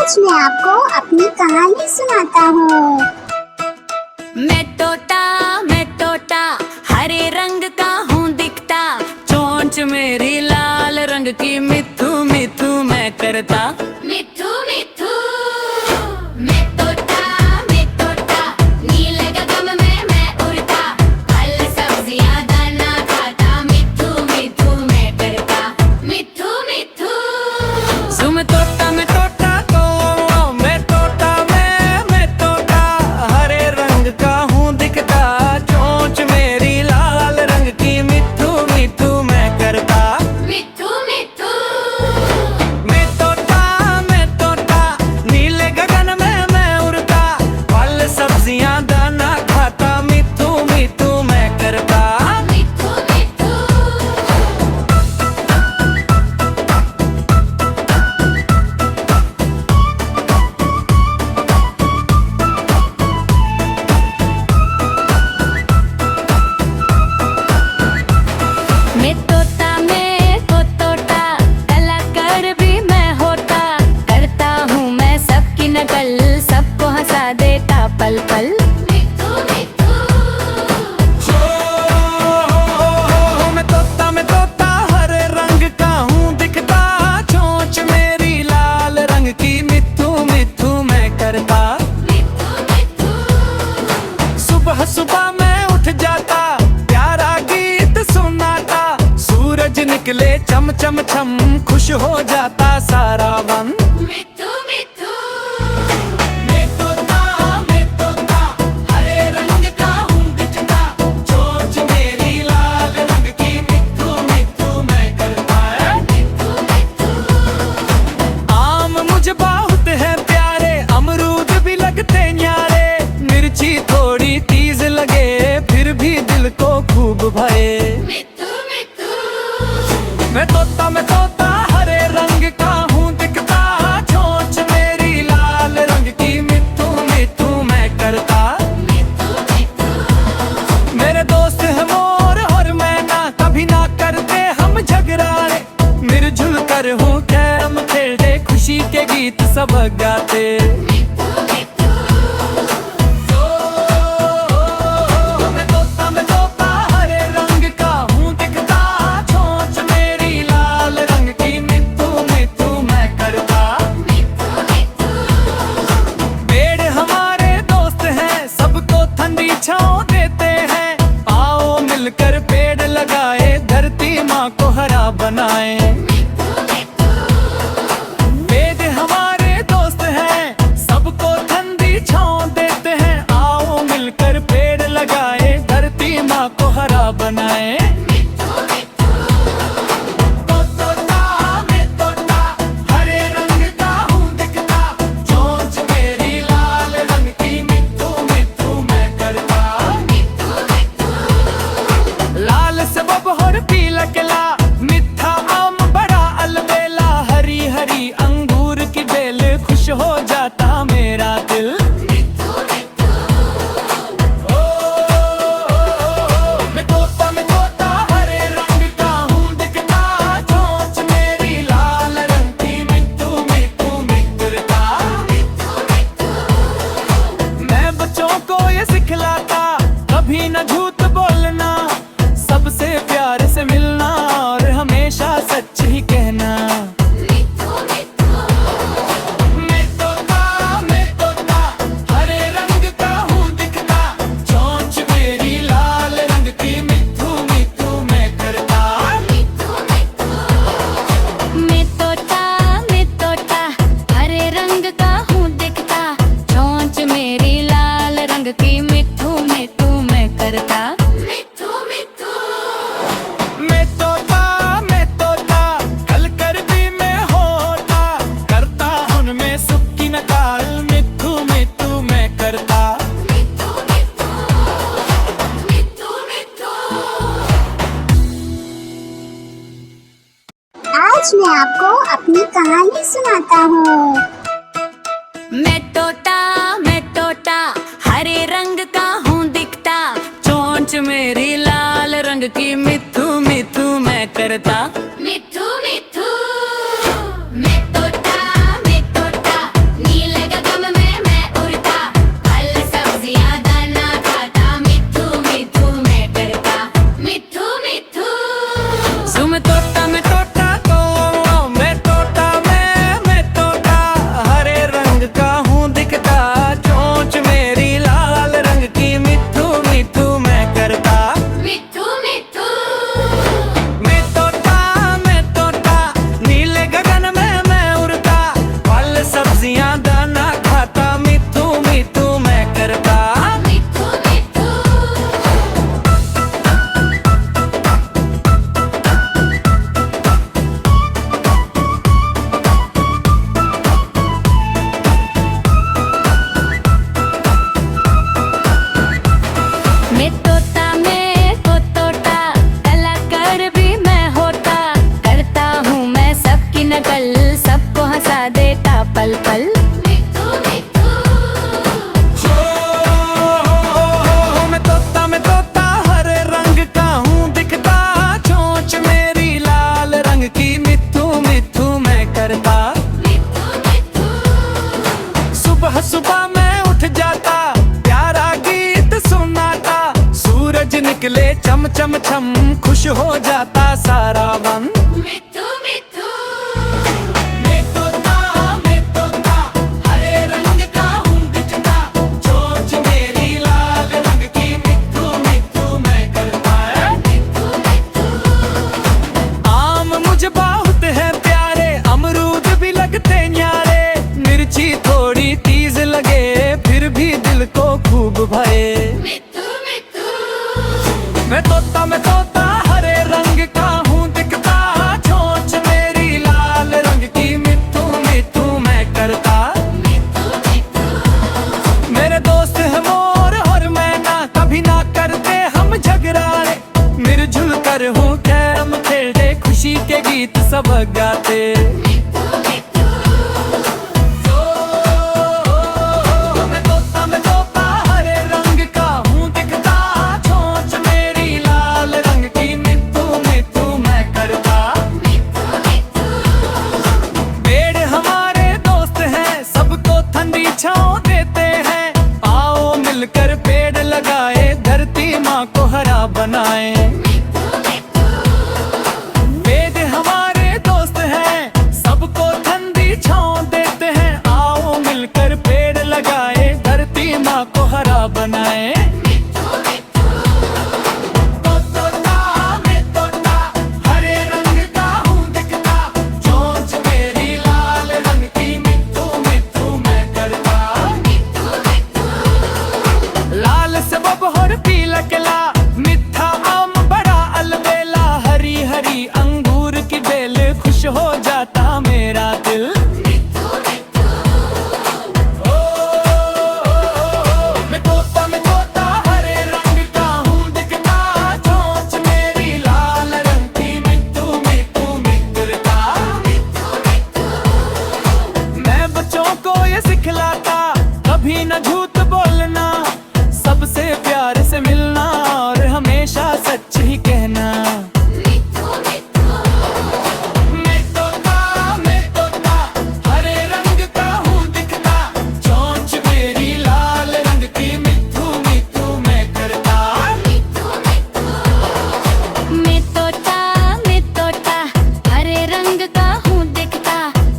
आज मैं आपको अपनी कहानी सुनाता हूँ। मैं तोता हरे रंग का हूँ दिखता, चोंच मेरी लाल रंग की, मिठू मिठू मैं करता, मिठू मिठू। मैं तोता नीले गगन में मैं उड़ता, फल सब्जियाँ दाना खाता, मिठू मिठू मैं करता, मिठू मिठू। सो मैं तोता हरे रंग का हूँ दिखता, चोंच मेरी लाल रंग की, मिठू मिठू मैं करता, मिठू मिठू। मैं तोता नीले गगन में मैं उड़ता, फल सब्जियाँ दाना खाता, मिठू मिठू मैं करता, मिठू मिठू। मैं तोता कलाकार भी मैं होता, करता हूँ मैं सबकी नकल, सबको हंसा देता पल पल, मिठू मिठू। मैं तोता हरे रंग का हूँ दिखता, चोंच मेरी लाल रंग की, मिठू मिठू मैं करता, मिठू मिठू। सुबह सुबह मैं उठ जाता, प्यारा गीत सुनाता, सूरज निकले चम चम चम, खुश हो जाता सारा वन, मिठू मिठू। मैं तोता हरे रंग का हूँ दिखता, चोंच मेरी लाल रंग की, मिठू मिठू मैं करता, मिठू मिठू। आम मुझे बहुत है प्यारे, अमरूद भी लगते न्यारे, मिर्ची थोड़ी तीज लगे, फिर भी दिल को खूब भये, मिठू मिठू। मैं तोता हरे रंग का हूँ दिखता, चोंच मेरी लाल रंग की, मिठू मिठू मैं करता, मिठू मिठू। मेरे दोस्त हैं मोर और मैना, कभी ना करते हम झगड़ा रे, मिलजुल कर हूँ कैरम खेलते, खुशी के गीत सब गाते, मिठू मिठू। मैं तोता हरे रंग का हूँ दिखता, चोंच मेरी लाल रंग की, मिठू मिठू मैं करता, मिठू मिठू। पेड़ हमारे दोस्त हैं, सबको ठंडी छाँव देते हैं, आओ मिलकर पेड़ लगाए, धरती माँ को हरा बनाए, मिठू मिठू। पेड़ हमारे दोस्त हैं, सबको ठंडी छाँव देते हैं, आओ मिलकर पेड़ लगाए, धरती माँ को हरा बनाए, मिठू मिठू। मैं तोता हरे रंग का हूँ दिखता, चोंच मेरी लाल रंग की, मिठू मिठू मैं करता, मिठू मिठू। लाल सबब और पीला केला, मिठा आम बड़ा अलबेला, हरी हरी अंगूर की बेल, खुश हो जाता मेरा दिल, मिठू मिठू। मैं तोता हरे रंग का हूँ दिखता, चोंच मेरी लाल रंग की, मिठू मिठू मैं करता, मिठू मिठू। मैं बच्चों को ये सिखलाता, कभी न झूठ बोलना, सबसे प्यार से मिलना, और हमेशा सच ही कहना, मिठू मिठू। मैं तोता हरे रंग का हूँ दिखता, चोंच मेरी लाल रंग की, मिठू मिठू मैं करता, मिठू मिठू। मैं तोता हरे रंग का हूँ दिखता, चोंच मेरी लाल रंग की, मिठू मिठू मैं करता, मिठू मिठू। मैं तोता कल कर भी मैं होता, करता उनमें सुख की नकाल, मिठू मिठू मैं करता, मिठू मिठू, मिठू मिठू। आज मैं आपको अपनी कहानी सुनाता हूँ। मैं तोता हरे रंग का हूँ दिखता, चोंच मेरी लाल रंग की, मिठू मिठू मैं करता, मिठू मिठू। मैं तोता निकले चम चम चम, खुश हो जाता सारा मन। मिट्ठू मिट्ठू मैं तोता हरे रंग का हूँ दिखता, चोंच मेरी लाल रंग की, मिट्ठू मिट्ठू मैं करता है। मिट्ठू मिट्ठू आम मुझे बहुत है प्यारे, अमरूद भी लगते न्यारे, मिर्ची थोड़ी तीज लगे फिर भी दिल को खूब भाए। मिट्ठू मिट्ठू मैं तोता हरे रंग का हूँ दिखता, चोंच मेरी लाल रंग की, मिट्ठू मिट्ठू मैं करता। मिट्ठू मिट्ठू मेरे दोस्त है मोर और मैना, कभी ना करते हम झगड़ा रे, मिलजुल कर हूँ कैरम खेलते, खुशी के गीत सब गाते। मिट्ठू मिट्ठू मैं तोता हरे रंग का हूँ दिखता, चोंच मेरी लाल रंग की, मिट्ठू मिट्ठू मैं करता। मिट्ठू मिट्ठू पेड़ हमारे दोस्त हैं, सबको ठंडी छांव देते हैं, आओ मिलकर पेड़ लगाए, धरती माँ को हरा बनाए। पेड़ हमारे दोस्त हैं, सबको ठंडी छांव देते हैं, आओ मिलकर पेड़ लगाए, धरती माँ को हरा बनाए। मैं तोता हरे रंग का हूँ दिखता, चोंच मेरी लाल रंग की, मिट्ठू मिट्ठू मैं करता। लाल सबब और पीला केला, मिठा आम बड़ा अलबेला, हरी हरी अंगूर की बेल, खुश हो जाता मेरा दिल। मैं तोता हरे रंग का हूँ दिखता, चोंच मेरी लाल रंग की, मिट्ठू मिट्ठू मैं करता। मैं बच्चों को ये सिखलाता, कभी न झूठ बोलना, सबसे प्यार से मिलना और हमेशा सच ही कहना। मैं तोता हरे रंग का हूँ दिखता, चोंच मेरी लाल रंग की, मिट्ठू मिट्ठू मैं करता। मैं तोता हरे रंग का हूँ दिखता,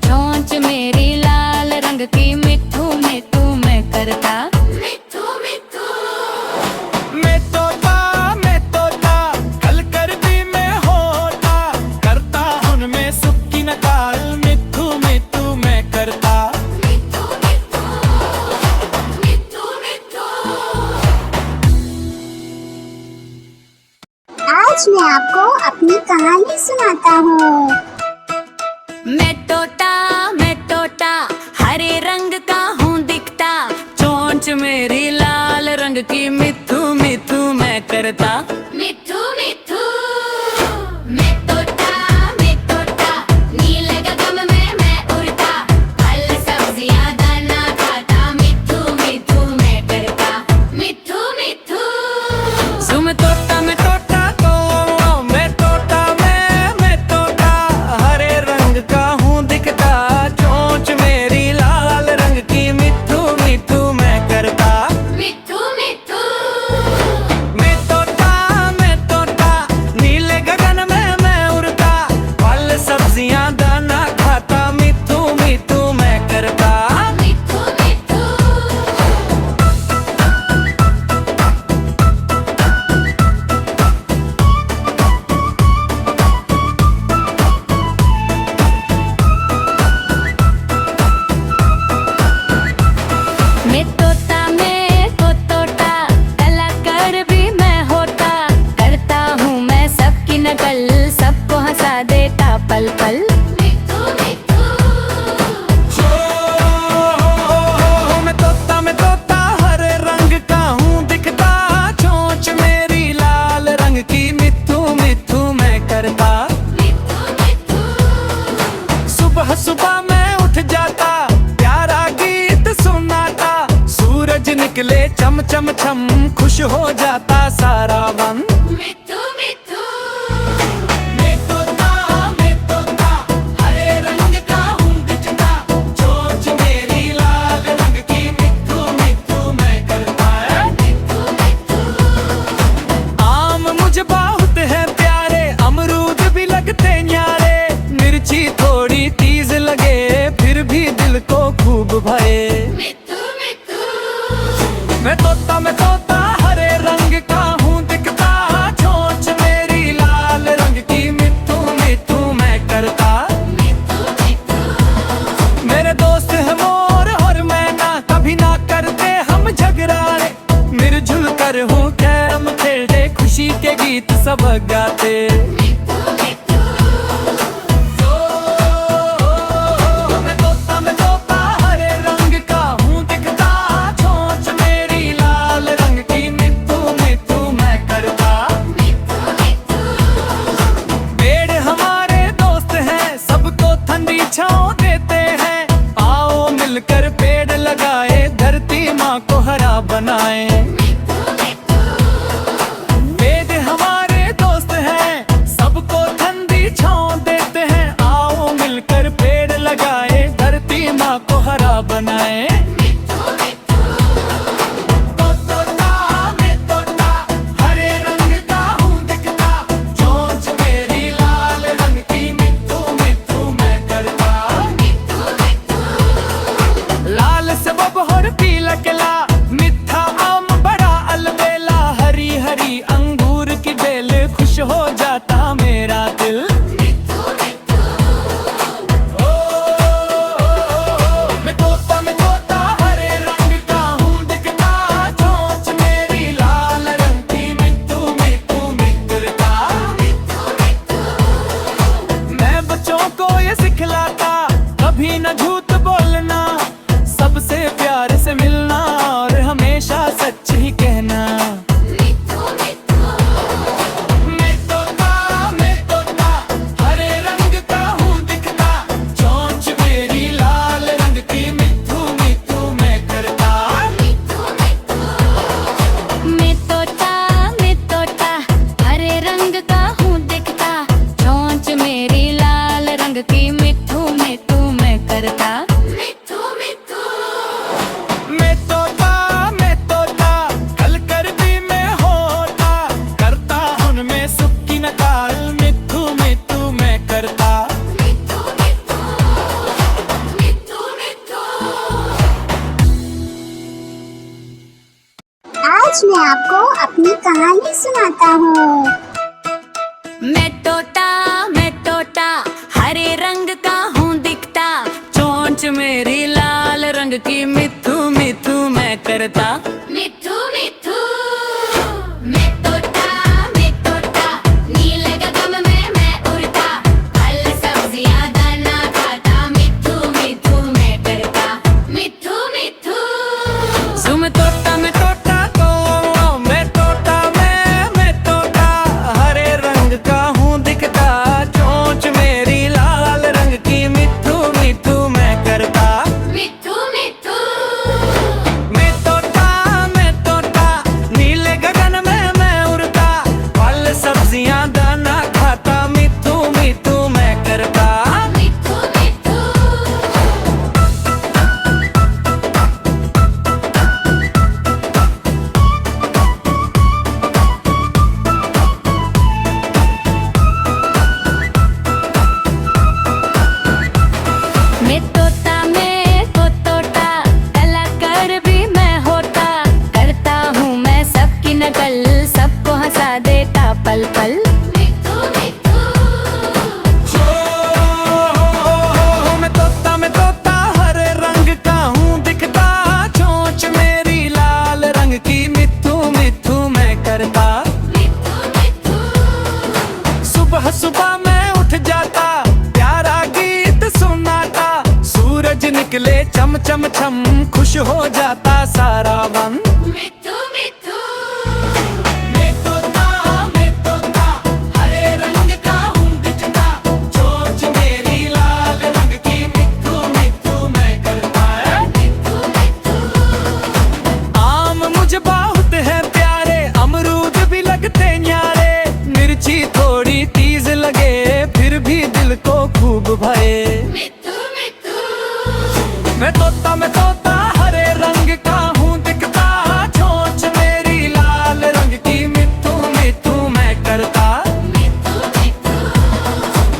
चोंच मेरी लाल रंग की, मिट्ठू मिट्ठू मैं करता। मिट्ठू मिट्ठू मैं तोता कल कर भी मैं होता, करता उनमें सुख की नकाल, मिट्ठू मिट्ठू मैं करता। मिट्ठू मिट्ठू मिट्ठू मिट्ठू आज मैं आपको अपनी कहानी सुनाता हूँ। मैं तोता हरे रंग का हूँ दिखता, चोंच मेरी लाल रंग की, मिट्ठू मिट्ठू मैं करता। मिट्ठू मिट्ठू मैं तोता नीले गगन में मैं उड़ता, फल सब्जियां दाना खाता, मिट्ठू मिट्ठू मैं करता। मिट्ठू मिट्ठू मैं तोता मैं तोता हरे रंग का हूँ दिखता, चोंच मेरी लाल रंग की, मिट्ठू मिट्ठू मैं करता। मिट्ठू मिट्ठू मैं तोता नीले गगन में मैं उड़ता, फल सब्जियां दाना खाता, मिट्ठू मिट्ठू मैं करता। मिट्ठू मिट्ठू मैं तोता कलाकार भी मैं होता, करता हूँ मैं सबकी नकल, सबको हंसा देता पल पल। मिट्ठू मिट्ठू मैं तोता हरे रंग का हूँ दिखता, चोंच मेरी लाल रंग की, मिट्ठू मिट्ठू मैं करता। सुबह सुबह मैं उठ जाता, प्यारा गीत सुनाता, सूरज निकले चम चम चम, खुश हो जाता सारा मन। मिट्ठू मिट्ठू मैं तोता हरे रंग का हूँ दिखता, चोंच मेरी लाल रंग की, मिट्ठू मिट्ठू मैं करता है। आम गीत सब गाते। मैं तोता हरे रंग का हूँ दिखता, चोंच मेरी लाल रंग की मिट्ठू मिट्ठू मैं करता। पेड़ हमारे दोस्त हैं, सबको ठंडी छाँव देते हैं। आओ मिलकर पेड़ लगाए, धरती माँ को हरा बनाए। पेड़ हमारे दोस्त हैं, सबको ठंडी छाँव देते हैं। आओ मिलकर पेड़ लगाए, धरती माँ को हरा बनाए। मैं तोता हरे रंग का हूँ दिखता, चोंच मेरी लाल रंग की मिट्ठू मिट्ठू मैं करता। लाल सबब और पीला किला, मिठा आम बड़ा अलबेला। हरी हरी अंगूर की बेल, खुश हो जाता मेरा दिल। मैं तोता हरे रंग का हूँ दिखता, चोंच मेरी लाल रंग की मिट्ठू मिट्ठू मैं करता। मैं बच्चों को ये सिखलाता, कभी न झूठ बोलना, सबसे प्यार से मिलना और हमेशा सच ही कहना। मैं तोता हरे रंग का हूँ दिखता, चोंच मेरी लाल रंग की मिट्ठू मिट्ठू मैं करता। मैं तोता हरे रंग का हूँ दिखता, चोंच मेरी लाल रंग की मिट्ठू मिट्ठू मैं करता। मैं तोता कल कर भी मैं होता, करता उनमें सुख की नकाल, मिट्ठू मिट्ठू मैं करता। आज मैं आपको अपनी कहानी सुनाता हूँ। मैं तोता हरे रंग का हूँ दिखता, चोंच मेरी लाल रंग की मिट्ठू मिट्ठू मैं करता। मिट्ठू मिट्ठू मैं तोता नीले गगन में मैं उड़ता, फल सब्जियां दाना खाता, मिट्ठू मिट्ठू मैं करता। मिट्ठू मिट्ठू मैं तोता हरे रंग का हूँ दिखता, चोंच मेरी लाल रंग की मिट्ठू मिट्ठू मैं करता। मिट्ठू मिट्ठू मैं तोता नीले गगन में मैं उड़ता, फल सब्जियां दाना खाता, मिट्ठू मिट्ठू मैं करता। मिट्ठू मिट्ठू मैं तोता कलाकार भी मैं होता, करता हूँ मैं सबकी नकल, सबको हंसा देता पल पल। मैं तोता हरे रंग का हूँ दिखता, चोंच मेरी लाल रंग की मिट्ठू मिट्ठू मैं करता। सुबह सुबह मैं उठ जाता, प्यारा गीत सुनाता, सूरज निकले चम चम चम, खुश हो जाता सारा वन। मिट्ठू मिट्ठू मैं तोता हरे रंग का हूँ दिखता, चोंच मेरी लाल रंग की मिट्ठू मिट्ठू मैं करता। आम मुझे बहुत है प्यारे, अमरूद भी लगते न्यारे, मिर्ची थोड़ी तीज लगे, फिर भी दिल को खूब भये। मैं तोता हरे रंग का हूँ दिखता, चोंच मेरी लाल रंग की मिट्ठू मिट्ठू मैं करता।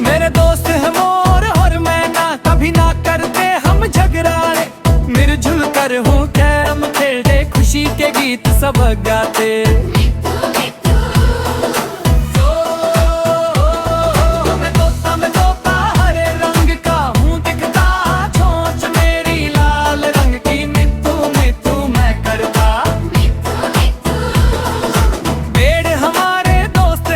मेरे दोस्त हैं मोर और मैना, कभी ना करते हम झगड़ा रे, मिलजुल कर हूँ कैरम खेलते, खुशी के गीत सब गाते। मैं तोता हरे रंग का हूँ दिखता, चोंच मेरी लाल रंग की मिट्ठू मिट्ठू मैं करता। पेड़ हमारे दोस्त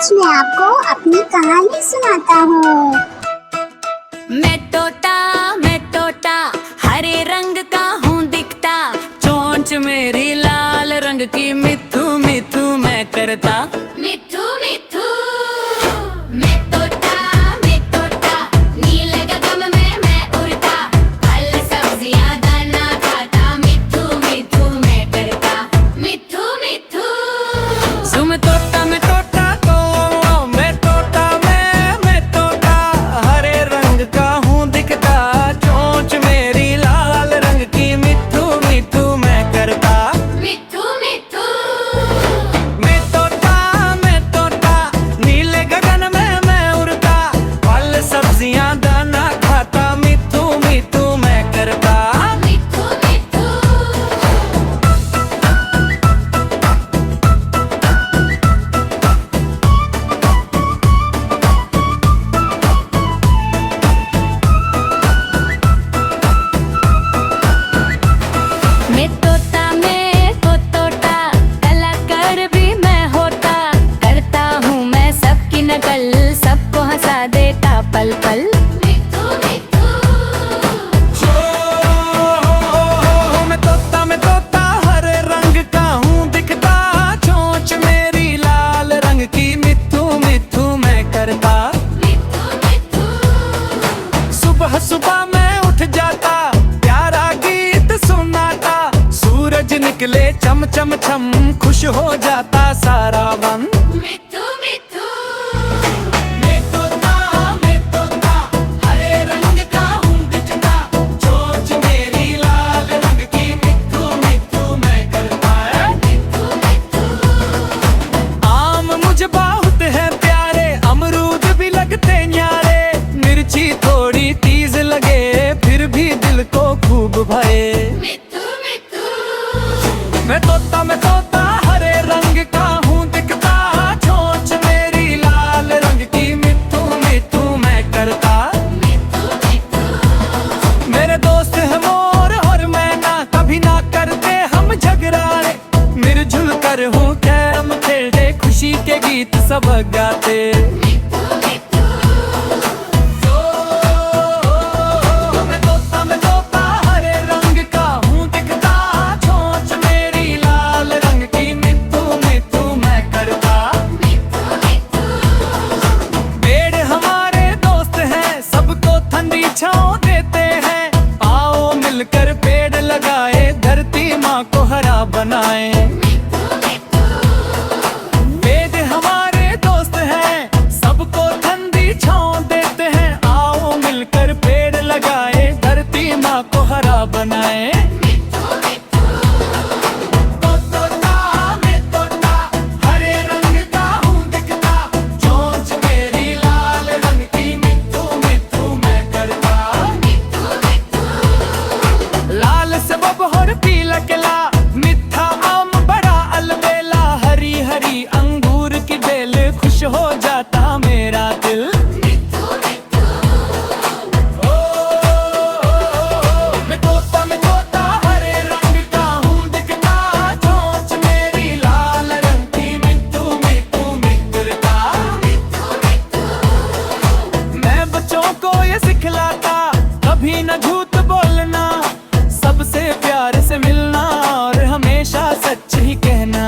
आज मैं आपको अपनी कहानी सुनाता हूँ। मैं तोता हरे रंग का हूँ दिखता, चोंच मेरी लाल रंग की मिठू मिठू मैं करता। मिठू मिठू मैं तोता नीले गगन में मैं उड़ता, फल सब्जियाँ दाना खाता, मिठू मिठू मैं करता। मिठू मिठू मैं तोता मैं तोता हरे रंग का हूँ दिखता, चोंच मेरी लाल रंग की मिठू मिठू मैं करता। मिठू मिठू मैं तोता नीले गगन में मैं उड़ता, फल सब्जियाँ दाना खाता, मिठू मिठू मैं करता। मिठू मिठू मैं को तोता कलाकार भी मैं होता, करता हूँ मैं सबकी नकल, सबको हंसा देता पल पल। मैं तोता हरे रंग का हूँ दिखता, चोंच मेरी लाल रंग की मिठू मिठू मैं करता। सुबह सुबह मैं उठ जाता, प्यारा गीत सुनाता, सूरज निकले चम चम चम, खुश हो जाता सारा मन। मैं तोता हरे रंग का हूँ दिखता, चोंच मेरी लाल रंग की मिठू मिठू मैं करता। आम मुझे बहुत है प्यारे, अमरूद भी लगते न्यारे, मिर्ची थोड़ी तीज लगे, फिर भी दिल को खूब भये। मैं तोता हरे रंग का हूँ दिखता, चोंच मेरी लाल रंग की मिठू मिठू मैं करता। मेरे दोस्त हैं मोर और मैना, कभी ना करते हम झगड़ा रे, मिलजुल कर हूँ कैरम खेलते, खुशी के गीत सब गाते। मैं तोता हरे रंग का हूँ दिखता, चोंच मेरी लाल रंग की मिठू मिठू मैं करता। पेड़ हमारे दोस्त हैं, सबको ठंडी छाँव देते हैं, आओ मिलकर पेड़ लगाए, धरती माँ को हरा बनाए। पेड़ हमारे दोस्त हैं, सबको ठंडी छाँव देते हैं, आओ मिलकर पेड़ लगाए, धरती माँ को हरा बनाए। मैं तोता हरे रंग का हूँ दिखता, चोंच मेरी लाल रंग की मिठू मिठू मैं करता। लाल सबब और पीला केला, मिठा आम बड़ा अलबेला, हरी हरी अंगूर की बेल, खुश हो जाता मेरा दिल। मैं तोता हरे रंग का हूँ दिखता, चोंच मेरी लाल रंग की मिठू मिठू मैं करता। मैं बच्चों को ये सिखलाता, कभी न झूठ बोलना, सबसे प्यार से मिलना, और हमेशा सच ही कहना।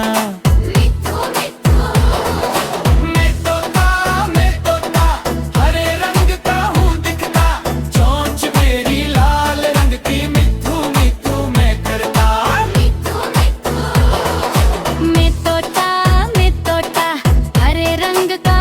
मैं तोता हरे रंग का हूँ दिखता, चोंच मेरी लाल रंग की मिठू मिठू मैं करता। मैं तोता हरे रंग का